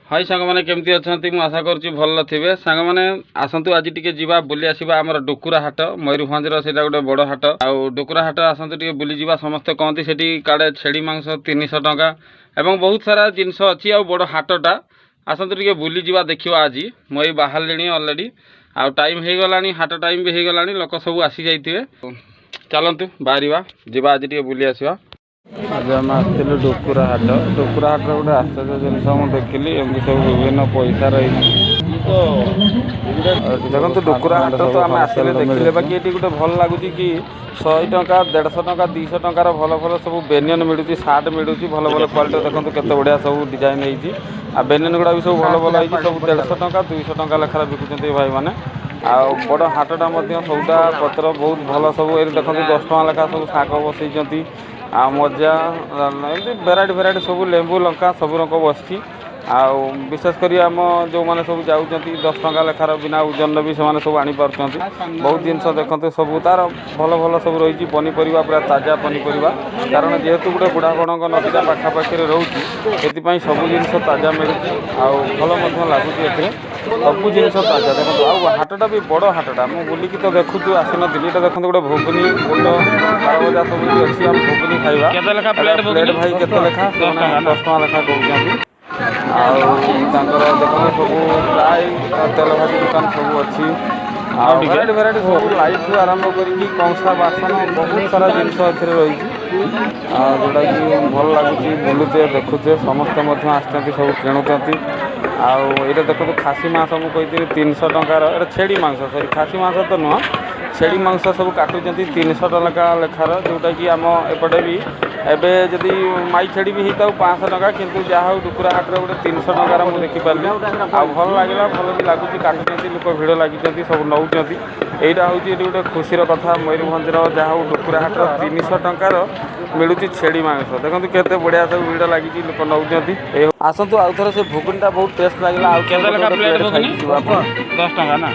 हाय सांग मैंने केमती अच्छा आशा करुँच भल थे सांग मैंने आसतु आज टी जा बुली आसवा आम डुकुरा हाट मयूरभंज से गोटे बड़ हाट आउ डुकुरा हाट आसतु टे बुली जा समस्ते कहते से काड़े छेड़ी मांस 300 टंका एवं बहुत सारा जिनस अच्छी आ बड़ हाटटा आसतु टे बुली जा देखा आज मुझे बाहर अलरेडी आउ टाइम हो गला हाट टाइम भी हो गला लोक सब आसी जाइए चलतु बाहर जा आज टे बुली आसवा आज आम आसलु डुकुरा हाट गोटे आश्चर्य जिनस मुझे देखिली एमती सब विभिन्न पैसा रही देखो डुकुरा हाट तो आम आसले देखिले बाकी ये गोटे भल लगुच कि 100 टंका 150 टंका 200 टंकार भल भल सब बेनियन मिलूँ सार्ट मिलूँ भल भल क्वालिटी देखो केते बढ़िया सब डिजाइन होती आ बेनियन गुड़ा भी सब भल भल होती सब 150 टंका 200 टंका लेखार बिकुंट भाई मैंने आ बड़ हाटटा सौदा पत्र बहुत भल सब ये देखो 10 टंका लेखा सब शाग बसई आ मजा एमती भेराइटी भेराइटी सब लेंबू लंका सब रंग बस विशेषकर आम जो मैंने सब जाऊँच 10 टंका लेखार बिना ओजन भी से सब आनीपार बहुत जिनस देखते सब तार भल भल सब रही पनीपरिया पूरा ताजा पनीपरिया कारण जेहेतु गोटे बुढ़ा बड़ों नदीटा पाखापाखि रोचे से सब जिनस ताजा मिलूँ आल लगुच सब जिनस ताजा देखो आ हाटटा भी बड़ हाटटा मुझे बुलिकी तो देखु आसी नी ये देखते गोटे भोगनी गोट 12 बजा सब अच्छी आम भोगनी खाଇବା प्लेट भाई के लेखा 10 टंका लेखा कौन आर देखो सब प्राय तेल भाजी दुकान सब अच्छी भेराइटी भेराइटी सब लाइट रू आरंभ करके कंसा बासन बहुत सारा जिनस रही जोटा कि भल लगुच बुलुचे देखुचे समस्ते आसती सब किणुंट आईटा देखो खासी मांस मुझे 300 टंकार छेड़ी मांस सॉरी खासी मांस तो नुह छेड़ी मांस सब काटुंट 300 टंका लेखार जोटा कि आम एपटे भी एवं जदि माई छेड़ी भी होता 500 टंका किंतु जहाँ डुकुरा हाटर गोटे 300 टंकार मुझे देखिपारे आ भल लगे भल भी लगुच काटुंट लोक भिड़ लगी सब नौकरी यहाँ हूँ ये गोटे खुशीर कथा मयूरभंजर जहाँ डुकुरा हाटर 300 टंकार मिलूँ छेड़ी मांस देखो केते बढ़िया सब भिड़ लगी लोक नौकरी आसतु आउ थे से भुगुनीटा बहुत टेस्ट लगे 10 टंका ना